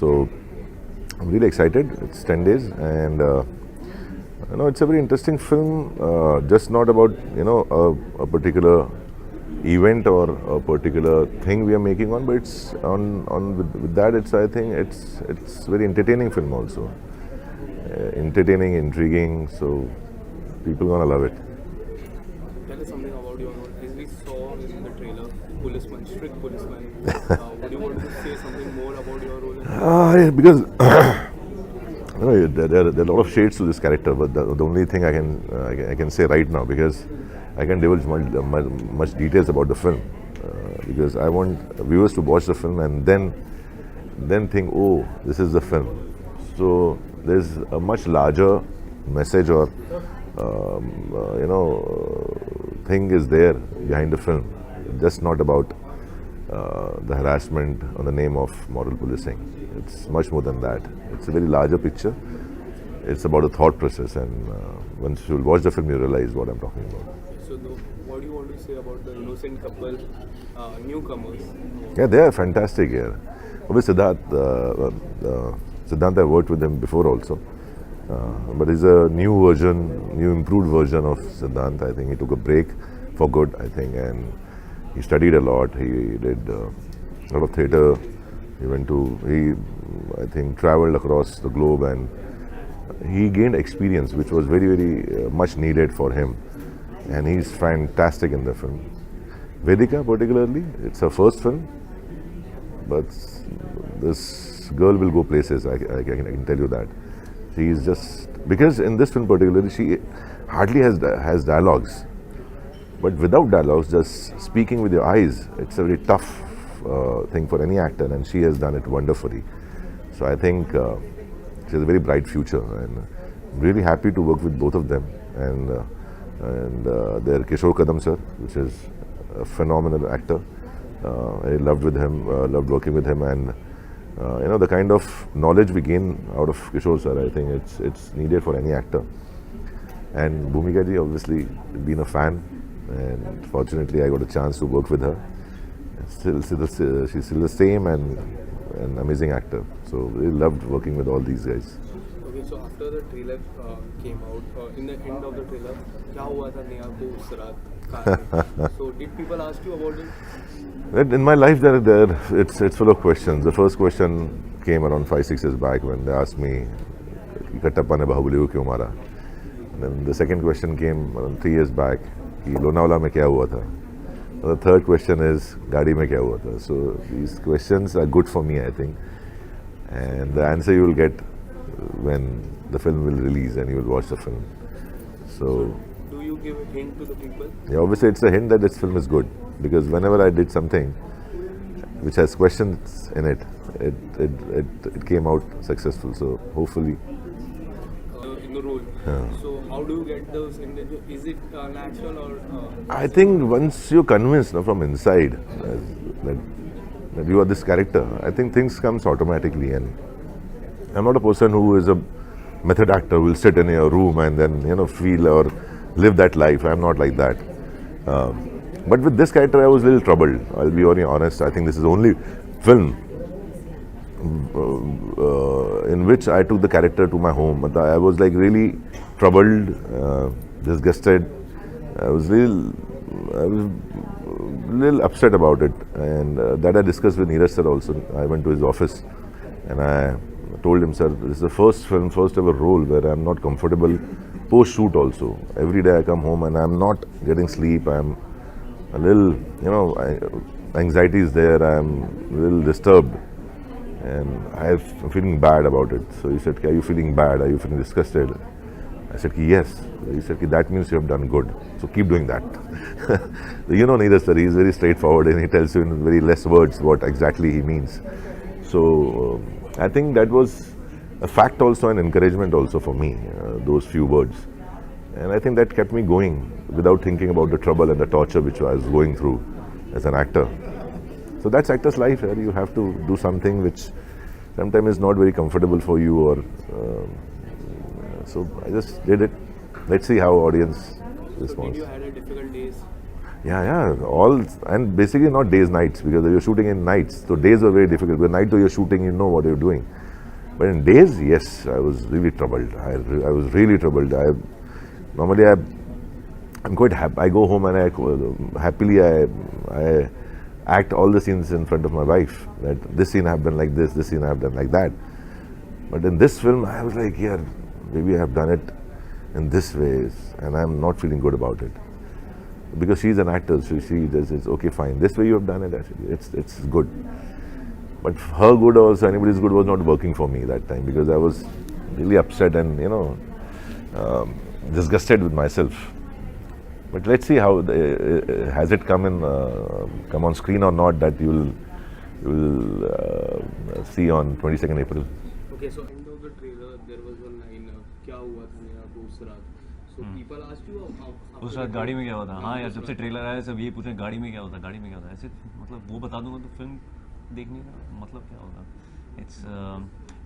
So I'm really excited. It's 10 days, and it's a very interesting film. Just not about a particular event or a particular thing we are making on, but it's on with that. I think it's very entertaining film also. Entertaining, intriguing. So people gonna love it. Tell us something about your role. As we saw in the trailer, policeman, strict policeman. Would you want to say something more about your role? Because there are a lot of shades to this character, but the only thing I can say right now, because I can divulge much details about the film, because I want viewers to watch the film and then think, oh, this is the film. So there's a much larger message or thing is there behind the film, just not about the harassment on the name of moral policing. It's much more than that. It's a very larger picture. It's about a thought process, and once you watch the film, you realize what I'm talking about. So, what do you want to say about the innocent couple, newcomers? Yeah, they are fantastic here. Obviously, Sidhant, I worked with him before also. But he's a new improved version of Sidhant. I think he took a break for good, I think, and he studied a lot. He did a lot of theatre. He I think, traveled across the globe, and he gained experience, which was very, very much needed for him. And he's fantastic in the film. Vedika, particularly, it's her first film, but this girl will go places. I can tell you that. She's just, because in this film particularly, she hardly has dialogues. But without dialogues, just speaking with your eyes, it's a very tough thing for any actor, and she has done it wonderfully. So I think she has a very bright future, and I'm really happy to work with both of them. And their Kishor Kadam sir, which is a phenomenal actor. I loved working with him, and the kind of knowledge we gain out of Kishor sir, I think it's needed for any actor. And Bhumika ji, obviously, been a fan, and fortunately I got a chance to work with her. She's still the same and an amazing actor. So really loved working with all these guys. Okay, so after the trailer came out, in the end of the trailer, क्या हुआ था नेहा को उस रात? So did people ask you about it? In my life, it's full of questions. The first question came around 5-6 years back when they asked me, "Kattappa ne Bahubali ko kyun mara?" Then the second question came around 3 years back, "Ki Lonavala mein kya hua tha?" The third question is, "Gaadi mein kya hua tha?" So these questions are good for me, I think, and the answer you will get when the film will release and you will watch the film. So do you give a hint to the people? Yeah, obviously it's a hint that this film is good, because whenever I did something which has questions in it, it came out successful. So hopefully. In the role. So how do you get those? Is it natural or? I think once you're convinced from inside that you are this character, I think things comes automatically. And I'm not a person who is a method actor who will sit in a room and then feel or live that life. I'm not like that. But with this character, I was a little troubled. I'll be very honest. I think this is the only film in which I took the character to my home. But I was like really troubled, disgusted. I was a little upset about it, and that I discussed with Neeraj sir also. I went to his office and I told him, "Sir, this is the first ever role where I'm not comfortable post shoot also. Every day I come home and I'm not getting sleep. I'm a little, anxiety is there. I'm a little disturbed, and I'm feeling bad about it." So he said, "Are you feeling bad? Are you feeling disgusted?" I said, "Yes." He said, "That means you have done good. So keep doing that." Neeraj sir, he is very straightforward, and he tells you in very less words what exactly he means. So I think that was a fact also, and encouragement also for me, those few words. And I think that kept me going without thinking about the trouble and the torture which I was going through as an actor. So that's actor's life. You have to do something which sometimes is not very comfortable for you, or so I just did it. Let's see how audience responds. Did you had difficult days? Yeah, all, and basically not days, nights, because you're shooting in nights. So days were very difficult. Because night though you're shooting, you know what you're doing. But in days, yes, I was really troubled. I was really troubled. Normally I'm quite happy. I go home and I act all the scenes in front of my wife. That this scene I have done like this scene I have done like that. But in this film, I was like, yeah, maybe I have done it in this way, and I'm not feeling good about it. Because she's an actor, so she does. It's okay, fine. This way you have done it. Actually, it's good. But her good or anybody's good was not working for me that time because I was really upset and disgusted with myself. But let's see how has it come on screen or not. That you will see on 22nd April. Okay, so end of the trailer there was one line, क्या हुआ था मेरा को उस रात. So people asked you उस रात गाड़ी में क्या होता. हाँ यार, जब से ट्रेलर आया सब ये पूछे गाड़ी में क्या होता, गाड़ी में क्या होता. ऐसे मतलब वो बता दूंगा तो फिल्म देखने का मतलब क्या होगा.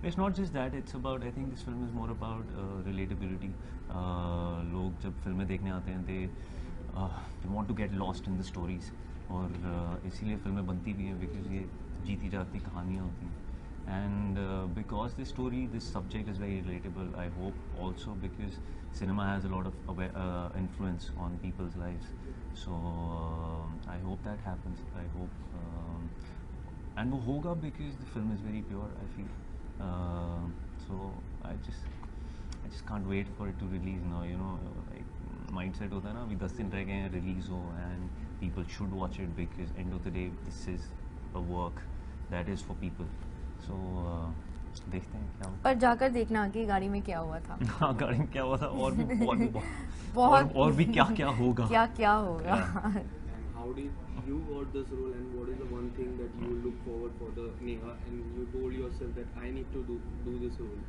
It's not just that, it's about, I think this film is more about relatability. लोग जब फिल्में देखने आते हैं they want to get lost in the stories, और इसीलिए फिल्में बनती भी हैं because ये जीती जाती कहानियाँ होती हैं. And because this story, this subject is very relatable, I hope also because cinema has a lot of influence on people's lives. So I hope that happens. I hope and वो होगा because the film is very pure, I feel. So I just can't wait for it to release now. Like mindset होता है ना, अभी 10 दिन रह गए हैं release हो, and people should watch it because end of the day this is a work that is for people. So देखते हैं क्या होगा. पर जाकर देखना कि गाड़ी में क्या हुआ था. हाँ, गाड़ी में क्या हुआ था और भी बहुत और भी क्या होगा. क्या होगा. How did you got this role, and what is the one thing that you look forward for the Neha, and you told yourself that I need to do this role?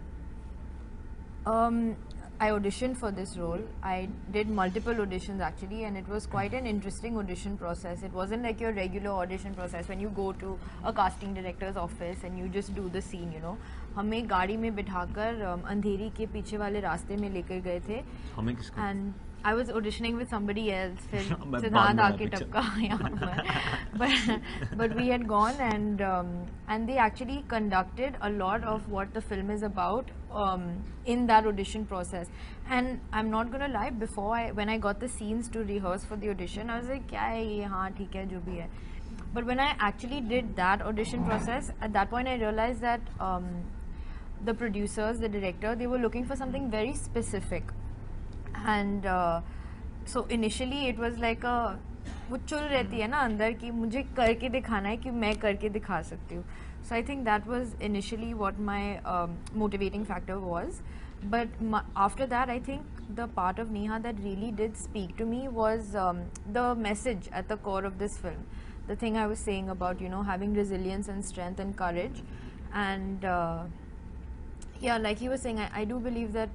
I auditioned for this role. I did multiple auditions actually, and it was quite an interesting audition process. It wasn't like your regular audition process when you go to a casting director's office and you just do the scene, हमें गाड़ी में बिठाकर अंधेरी के पीछे वाले रास्ते में लेकर गए थे. हमें किसको? And I was auditioning with somebody else. फिर मैं सिद्धांत बाद आके में टपका यहाँ पर. But we had gone and they actually conducted a lot of what the film is about in that audition process. And I'm not gonna lie, when I got the scenes to rehearse for the audition, I was like, क्या है ये, हाँ ठीक है जो भी है. But when I actually did that audition process, at that point I realized that the producers, the director, they were looking for something very specific. And so initially it was like वो चुल रहती है ना अंदर कि मुझे करके दिखाना है कि मैं करके दिखा सकती हूँ. So I think that was initially what my motivating factor was. But after that, I think the part of Neha that really did speak to me was the message at the core of this film. The thing I was saying about having resilience and strength and courage. And yeah, like he was saying, I do believe that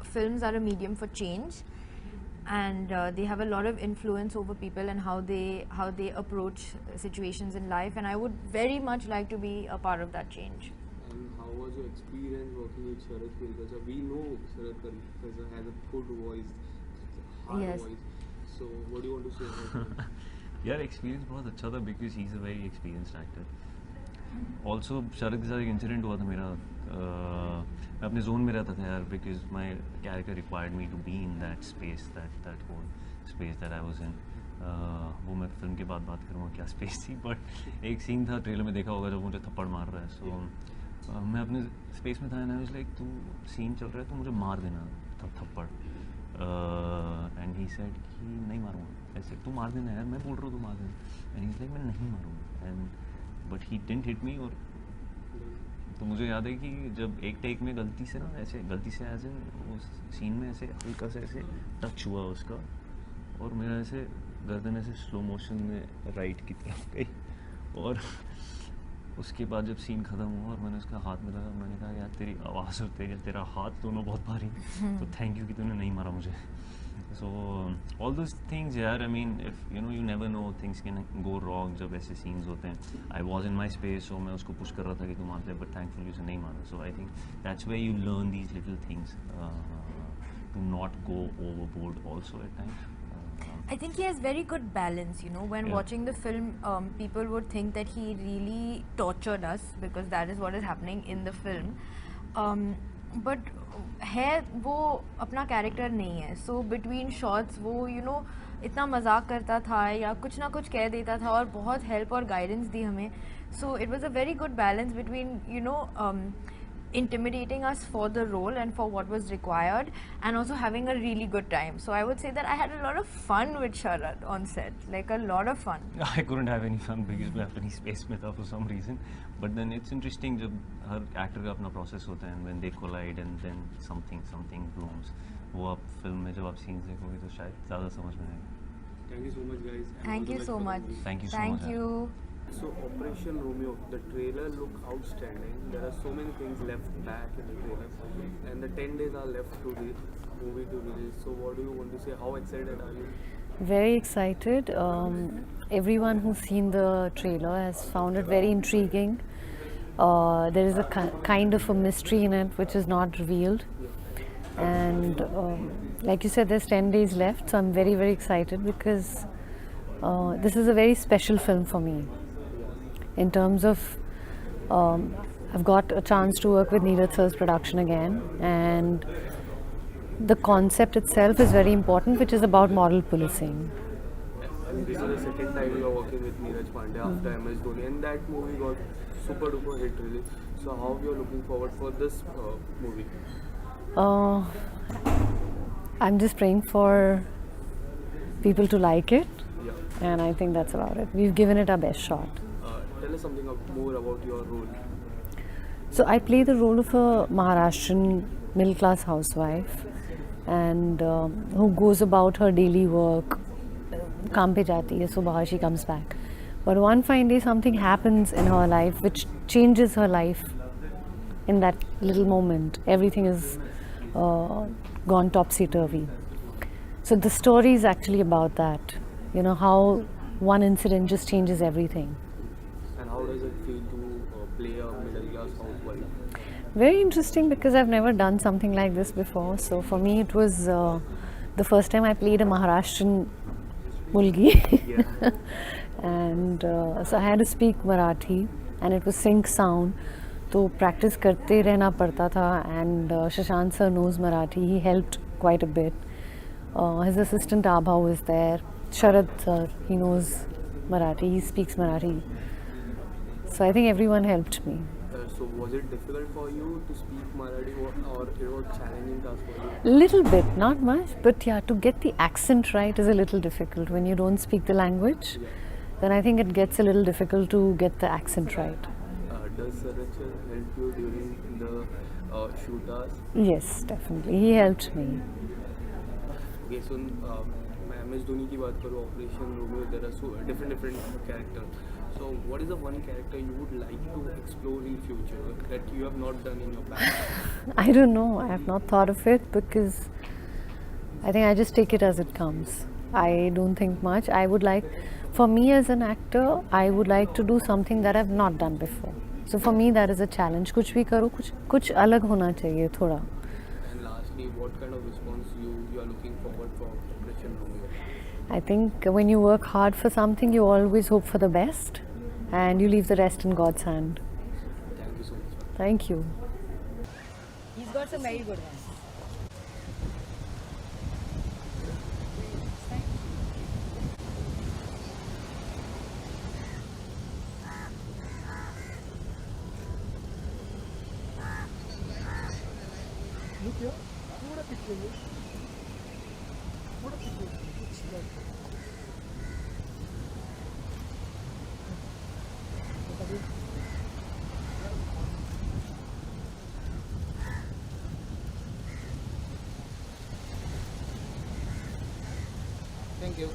films are a medium for change, and they have a lot of influence over people and how they approach situations in life, and I would very much like to be a part of that change. And how was your experience working with Sharad Kelkar? So we know Sharad Kelkar has a good voice, hard Yes. voice. So what do you want to say about that? यार experience बहुत अच्छा था because he's a very experienced actor. Also शरद के साथ एक incident हुआ था मेरा. मैं अपने जोन में रहता था यार because my character required me to be in that space, that whole space that I was in. वो मैं फिल्म के बाद बात करूँगा क्या स्पेस थी, बट एक सीन था ट्रेलर में देखा होगा जब मुझे थप्पड़ मार रहा है. सो मैं अपने स्पेस में था एंड आई वाज लाइक तू सीन चल रहा है तो मुझे मार देना थप्पड़. एंड ही सेड कि नहीं मारूंगा, ऐसे तू मार देना यार, मैं बोल रहा हूँ तू मार देना. एंड ही इज लाइक मैं नहीं मारूंगा. And but he didn't hit me. और तो मुझे याद है कि जब एक टेक में गलती से एज इन उस सीन में ऐसे हल्का से ऐसे टच हुआ उसका, और मेरा ऐसे गर्दन ऐसे स्लो मोशन में राइट की तरफ गई. और उसके बाद जब सीन ख़त्म हुआ और मैंने उसका हाथ में लगा, मैंने कहा यार तेरी आवाज़ और तेरा हाथ दोनों बहुत भारी, तो थैंक यू कि तूने नहीं मारा मुझे. सो ऑल दोज थिंग्स यार, I mean if you never know, things can go wrong जब ऐसे सीन्स होते हैं. I was in my space, सो मैं उसको पुश कर रहा था कि तू मारते हैं, बट थैंकफुली उसे नहीं मारा. So I think that's way you learn these little things to not go overboard also at times. I think he has very good balance. You know, when Yeah. watching the film, people would think that he really tortured us because that is what is happening in the film. But है वो अपना character नहीं है. So between shots वो इतना मजाक करता था या कुछ ना कुछ कह देता था और बहुत हेल्प और गाइडेंस दी हमें. So it was a very good balance between intimidating us for the role and for what was required, and also having a really good time. So I would say that I had a lot of fun with Sharad on set, like a lot of fun. I couldn't have any fun because मैं अपनी space में था for some reason. But then it's interesting जब हर actor का अपना process होता है and when they collide and then something blooms. वो आप film में जब आप scenes देखोगे तो शायद ज़्यादा समझ में आएगा. Thank you so much, guys. and all Thank the you best so for the much. movie. Thank you so much. Thank you. So Operation Romeo, the trailer looked outstanding. There are so many things left back in the trailer, and the 10 days are left to the movie to release. So what do you want to say? How excited are you? Very excited. Everyone who's seen the trailer has found it very intriguing. There is a kind of a mystery in it which is not revealed. And like you said, there's 10 days left, so I'm very, very excited because this is a very special film for me. In terms of, I've got a chance to work with Neeraj sir's production again, and the concept itself is very important, which is about moral policing. And this is the second time you are working with Neeraj Pandey after MS Dhoni, and that movie got super duper hit really. So how you are looking forward for this movie? I'm just praying for people to like it, Yeah. and I think that's about it. We've given it our best shot. Tell us something more about your role. So I play the role of a Maharashtrian middle class housewife, and who goes about her daily work. काम पे जाती है, सुबह she comes back. But one fine day something happens in her life which changes her life in that little moment. Everything is gone topsy-turvy. So the story is actually about that. You know, how one incident just changes everything. And how does it feel to play a middle class housewife? Very interesting because I've never done something like this before. So for me it was the first time I played a Maharashtrian mulgi. Yeah. And so I had to speak Marathi and it was sync sound. तो practice करते रहना पड़ता था, and Shashant sir knows Marathi. He helped quite a bit. His assistant Abha was there. Sharad sir, he knows Marathi. He speaks Marathi. So I think everyone helped me. So was it difficult for you to speak Marathi, or it was challenging task for you? Little bit, not much, but yeah, to get the accent right is a little difficult when you don't speak the language. Yeah. Then I think it gets a little difficult to get the accent right. Does Sharad sir help you during the shoot hours? Yes, definitely. He helped me. Okay, so मैं MS Dhoni की बात करूँ, Operation Romeo, there are so different characters. So what is the one character you would like to explore in future that you have not done in your past? I don't know. I have not thought of it because I think I just take it as it comes. I don't think much. I would like, for me as an actor, I would like to do something that I've not done before. So for me that is a challenge. कुछ भी करो, कुछ अलग होना चाहिए थोड़ा. And lastly, what kind of response you are looking forward for Operation Romeo? I think when you work hard for something, you always hope for the best and you leave the rest in God's hand. Thank you so much. Thank you. He's got some very good ones. Thank you.